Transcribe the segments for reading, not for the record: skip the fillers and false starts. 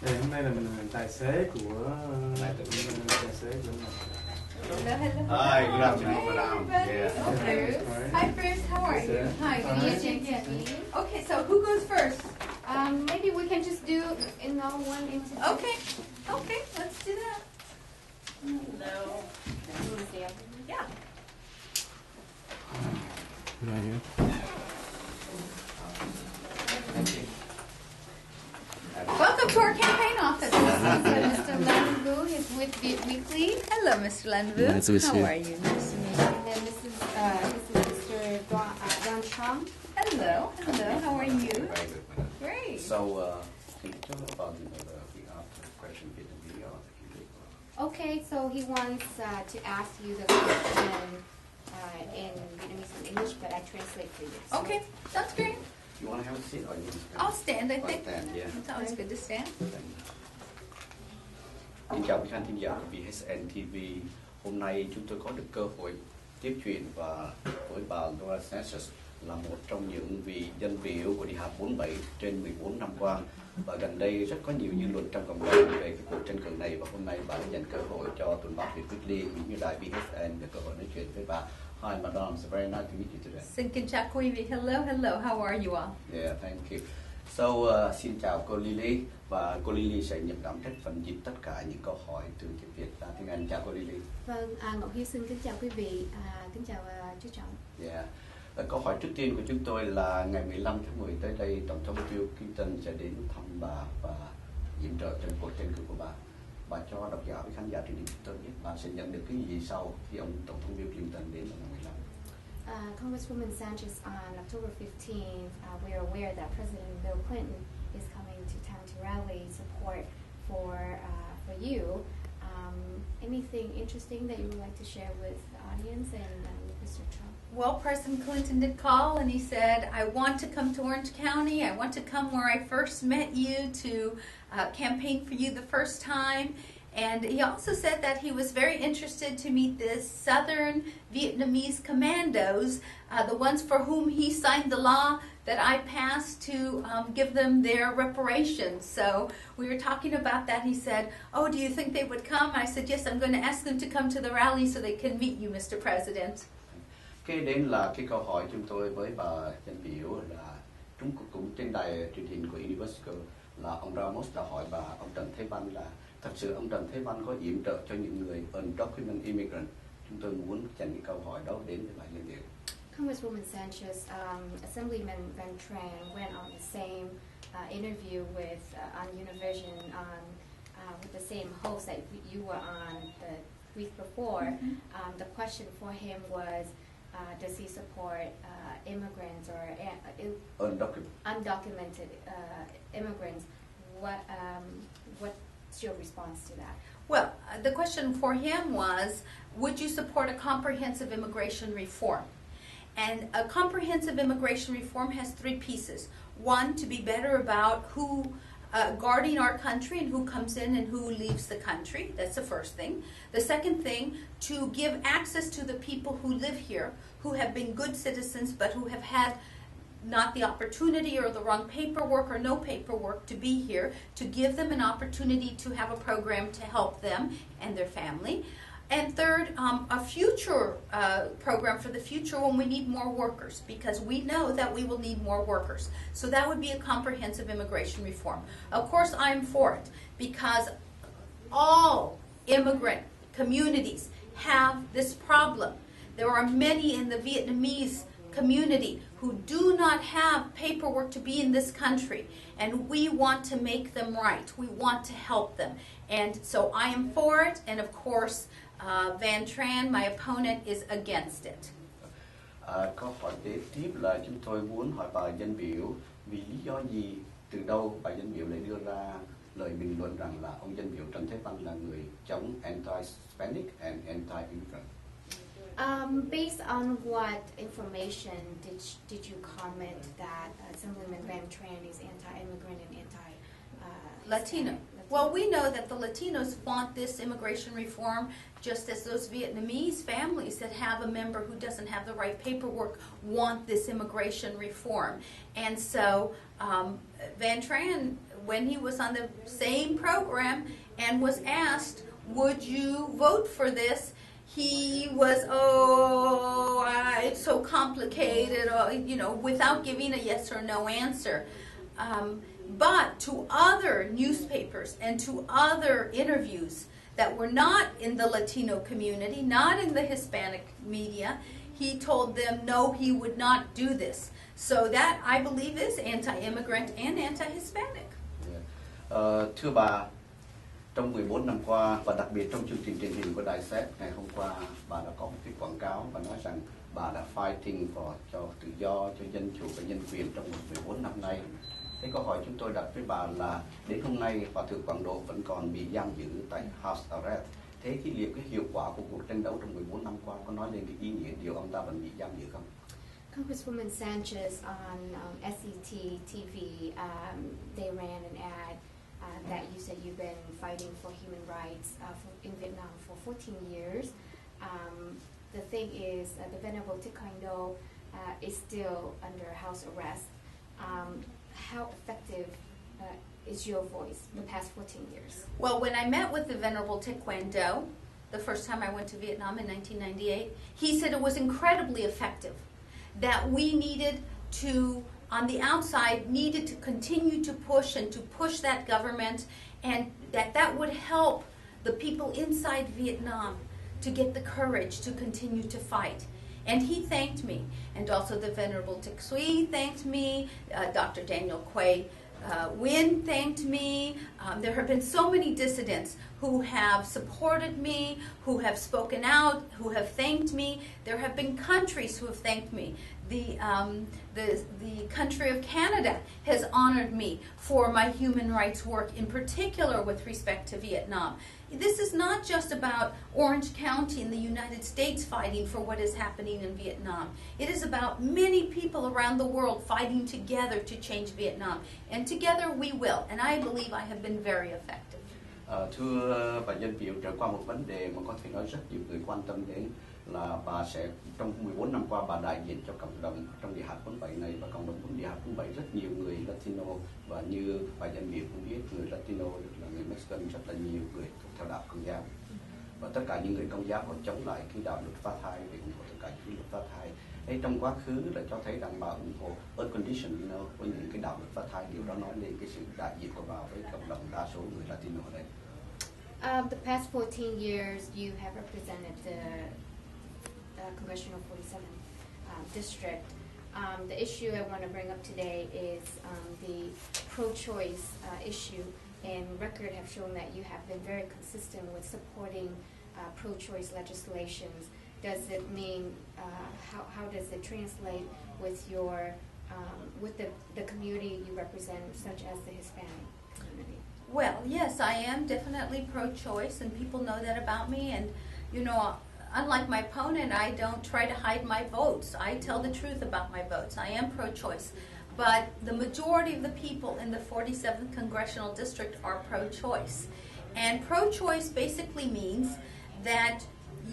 Thì hôm nay là mình là tài xế của tài xế của mình. Hi, good afternoon, madam. Yeah. Hi, Bruce. How are you? Hi, good evening. Okay, so who goes first? Maybe we can just do in all one instance. Okay, let's do that. Hello. Yeah. Good idea. Thank you. Welcome to our campaign office. Mr. Lanvu is with Weekly. Hello, Mr. Lanvu. Nice to meet How you. are you? Nice to meet you. And then this is Mr. Don Trump. Hello. How are you? Very good, madam. Great. So, can you tell about the after question bit of video? Okay, so he wants to ask you the question in Vietnamese and English, but I translate for you. So Okay, that's great. You want to have a seat or you want to stand? I'll stand, I think. Stand, yeah. It's always good to stand. Xin chào quý khán thính giả của VSN TV. Hôm nay chúng tôi có được cơ hội tiếp chuyện và với bà Loretta Sanchez là một trong những vị dân biểu của Đi học 47 trên 14 năm qua. Và gần đây rất có nhiều dư luận trong cộng đồng về cái cuộc tranh cử này, và hôm nay bà đã dành cơ hội cho tuần báo Việt Weekly cũng như đài VSN để cơ hội nói chuyện với bà. Hi, madam. It's very nice to meet you today. Xin kính chào quý vị. Hello. How are you all? Yeah, thank you. So, xin chào cô Lily, và cô Lily sẽ nhận đảm trách phần dịch tất cả những câu hỏi từ tiếng Việt ra tiếng Anh. Chào cô Lily. Vâng, Ngọc Hiếu xin kính chào quý vị, kính chào chú Trọng. Yeah. Câu hỏi trước tiên của chúng tôi là ngày 15 tháng 10 tới đây, Tổng thống Bill Clinton sẽ đến thăm bà và yểm trợ trên cuộc tranh cử của bà. Bà cho độc giả với khán giả truyền hình chúng tôi biết bà sẽ nhận được cái gì sau khi ông Tổng thống Bill Clinton đến vào ngày 15. Congresswoman Sanchez, on October 15th, we are aware that President Bill Clinton is coming to town to rally support for you. Anything interesting that you would like to share with the audience and Mr. Trump? Well, President Clinton did call and he said, I want to come to Orange County. I want to come where I first met you to campaign for you the first time. And he also said that he was very interested to meet the Southern Vietnamese commandos, the ones for whom he signed the law that I passed to give them their reparations. So we were talking about that. He said, oh, do you think they would come? I said, yes, I'm going to ask them to come to the rally so they can meet you, Mr. President. Kế đến là cái câu hỏi chúng tôi với bà dân biểu là chúng cũng trên đài truyền hình của Universal là ông Ramos đã hỏi bà, ông Trần Thái Văn là thật sự ông Trần Thái Văn có yểm trợ cho những người undocumented immigrant. Chúng tôi muốn dành cái câu hỏi đó đến với bà dân biểu. Congresswoman Sanchez, Assemblyman Van Tran went on the same interview with on Univision with the same host that you were on the week before. The question for him was, does he support immigrants or undocumented immigrants? What's your response to that? Well, the question for him was, would you support a comprehensive immigration reform? And a comprehensive immigration reform has three pieces. One, to be better about who guarding our country and who comes in and who leaves the country. That's the first thing. The second thing, to give access to the people who live here, who have been good citizens but who have had not the opportunity or the wrong paperwork or no paperwork to be here, to give them an opportunity to have a program to help them and their family. And third, a future program for the future when we need more workers, because we know that we will need more workers. So that would be a comprehensive immigration reform. Of course, I'm for it, because all immigrant communities have this problem. There are many in the Vietnamese community who do not have paperwork to be in this country, and we want to make them right. We want to help them. And so I am for it, and of course, Van Tran, my opponent, is against it. Câu hỏi kế tiếp là chúng tôi muốn hỏi bà dân biểu vì lý do gì, từ đâu bà dân biểu lại đưa ra lời bình luận rằng là ông dân biểu Trần Thái Văn là người chống anti-Hispanic and anti-immigrant. Based on what information did you comment that Assemblyman Van Tran is anti-immigrant and Latino. Well, we know that the Latinos want this immigration reform just as those Vietnamese families that have a member who doesn't have the right paperwork want this immigration reform. And so Van Tran, when he was on the same program and was asked, would you vote for this? He was, it's so complicated, without giving a yes or no answer. But to other newspapers and to other interviews that were not in the Latino community, not in the Hispanic media, he told them no, he would not do this. So that, I believe, is anti-immigrant and anti-Hispanic. Thưa bà, trong 14 năm qua và đặc biệt trong chương trình truyền hình của Đài CS ngày hôm qua, bà đã có một cái quảng cáo và nói rằng bà đã fighting cho tự do, cho dân chủ và nhân quyền trong 14 năm nay. Thế câu hỏi chúng tôi đặt với bà là đến hôm nay Hòa thượng Quảng Độ vẫn còn bị giam giữ tại house arrest. Thế liệu cái hiệu quả của cuộc tranh đấu trong 14 năm qua có nói lên cái ý nghĩa điều ông ta vẫn bị giam giữ không? Congresswoman Sanchez on SET TV, they ran an ad that you said you've been fighting for human rights in Vietnam for 14 years. The thing is, the Venerable Thích Quang Do is still under house arrest. How effective is your voice the past 14 years? Well, when I met with the Venerable Thích Quang Do, the first time I went to Vietnam in 1998, he said it was incredibly effective, that we needed to, on the outside, needed to continue to push and to push that government, and that would help the people inside Vietnam to get the courage to continue to fight. And he thanked me, and also the Venerable Thích Suy thanked me, Dr. Daniel Quay Nguyen thanked me. There have been so many dissidents who have supported me, who have spoken out, who have thanked me. There have been countries who have thanked me. The country of Canada has honored me for my human rights work, in particular with respect to Vietnam. This is not just about Orange County in the United States fighting for what is happening in Vietnam. It is about many people around the world fighting together to change Vietnam. And together we will. And I believe I have been very effective. Thưa bà dân biểu, trở qua một vấn đề mà có thể nói rất nhiều người quan tâm đến là bà sẽ trong 14 năm qua bà đại diện cho cộng đồng trong địa hạt 47 này, và cộng đồng địa hạt 47 rất nhiều người Latino, và như bà dân biểu cũng biết, người Latino là người Mexican rất là nhiều người thuộc theo đạo Công giáo, và tất cả những người Công giáo họ chống lại cái đạo luật phá thai, để ủng hộ tất cả những luật phá thai. Thế trong quá khứ là cho thấy rằng bà ủng hộ unconditional với những cái đạo luật phá thai, điều đó nói lên cái sự đại diện của bà với cộng đồng đa số người Latino ở đây. The past 14 years, you have represented the Congressional 47 district. The issue I want to bring up today is the pro-choice issue, and record have shown that you have been very consistent with supporting pro-choice legislations. Does it mean, how does it translate with your, with the community you represent, such as the Hispanic community? Well, yes, I am definitely pro-choice, and people know that about me. And, you know, unlike my opponent, I don't try to hide my votes. I tell the truth about my votes. I am pro-choice. But the majority of the people in the 47th Congressional District are pro-choice. And pro-choice basically means that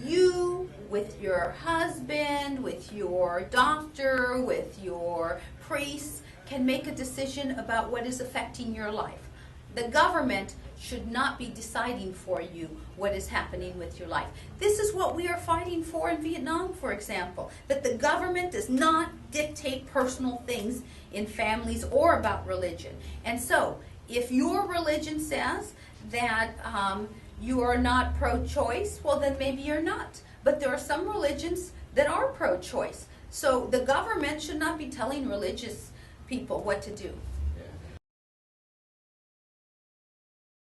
you, with your husband, with your doctor, with your priest, can make a decision about what is affecting your life. The government should not be deciding for you what is happening with your life. This is what we are fighting for in Vietnam, for example, that the government does not dictate personal things in families or about religion. And so, if your religion says that you are not pro-choice, well then maybe you're not. But there are some religions that are pro-choice. So the government should not be telling religious people what to do.